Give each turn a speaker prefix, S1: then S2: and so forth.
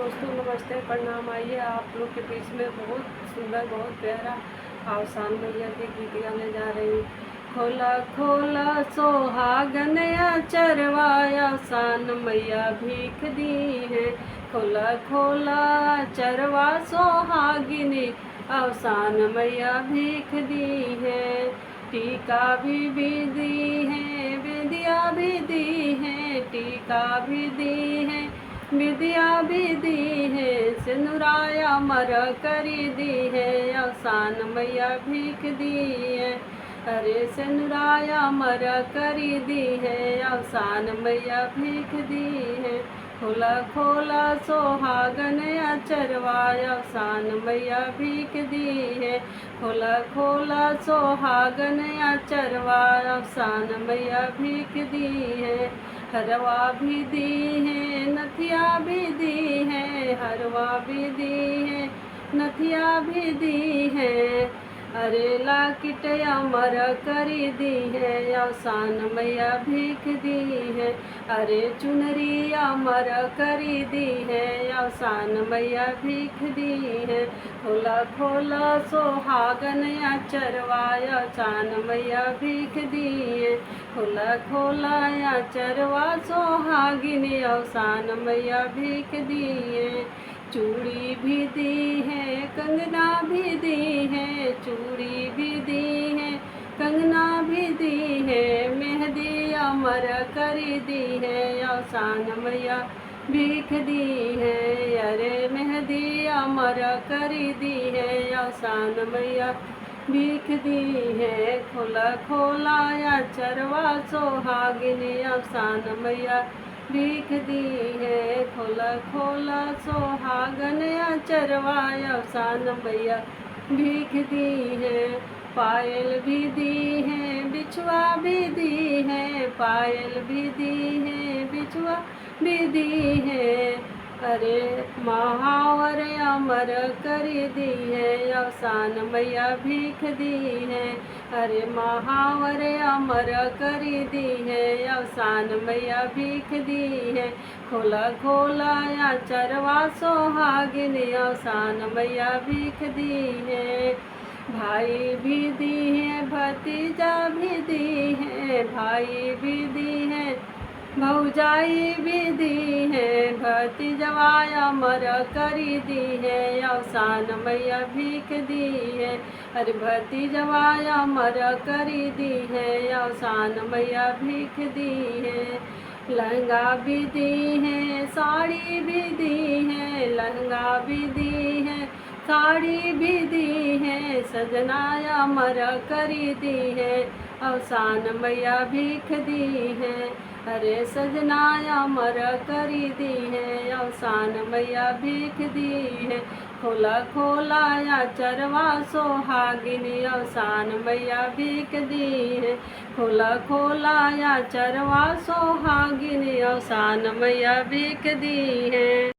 S1: दोस्तों नमस्ते प्रणाम। आइए आप लोग के बीच में बहुत सुंदर बहुत प्यारा आसान मैया के गीत गाने जा रही हूँ। खोला खोला सोहागन चरवाया सान मैया भीख दी है। खोला खोला चरवा सोहागिनी अवसान मैया भीख दी है। टीका भी दी है, विद्या भी दी है, टीका भी दी है, विद्या भी दी है, सिनुराया मर करी दी है, अवसान मैया भीख दी है। अरे सिनुराया मर करी दी है, अवसान मैया भीख दी है। खोला खोला सोहागन चरवाया अवसान मैया भीख दी है। खोला खोला सोहागन चरवाया अवसान मैया भीख दी है। हरवा भी दी है, नथिया भी दी है, हरवा भी दी है, नथिया भी दी है। अरे लाकिट अमर करी दी है, अवसान मैया भीख दी है। अरे चुनरी अमर करी दी है, अवसान मैया भीख दी है। खोला खोला सोहागन चरवाया अवसान मैया भीख दी है। खोला खोला चरवा सोहागिनी अवसान मैया भीख दी है। चूड़ी भी दी है, कंगना भी दी है, चूड़ी भी दी है, कंगना भी दी है, मेहंदी अमर करी दी है, अवसान मैया भीख दी है। अरे मेहंदी अमर करी दी है, अवसान मैया भीख दी है। खोला खोला चरवा सोहागिनी अवसान मैया भीख दी है। खोला खोला सोहागन चरवाया अवसान मैया भीख दी है। पायल भी दी है, बिछुआ भी दी है, पायल भी दी है, बिछुआ भी दी है। अरे महावर अमर करी दी है, अवसान मैया भीख दी है। अरे महावर अमर करी दी है, अवसान मैया भीख दी है। खोला खोला चरवा सोहागिनी अवसान मैया भीख दी है। भाई भी दी है, भतीजा भी दी है, भाई भी दी है, भौजाई भी दी है, भतीजवा अमर करी दी है, अवसान मैया भीख दी है। अरे भतीजवा अमर करी दी है, अवसान मैया भीख दी है। लहंगा भी दी है, साड़ी भी दी है, लहंगा भी दी है, साड़ी भी दी है, सजना अमर करी दी है, अवसान मैया भीख दी है। अरे सजना अमर करी दी है, अवसान मैया भीख दी है। खोला खोला चरवा सोहागिनी अवसान मैया भीख दी है। खोला खोला चरवा सोहागिनी अवसान मैया भीख दी है।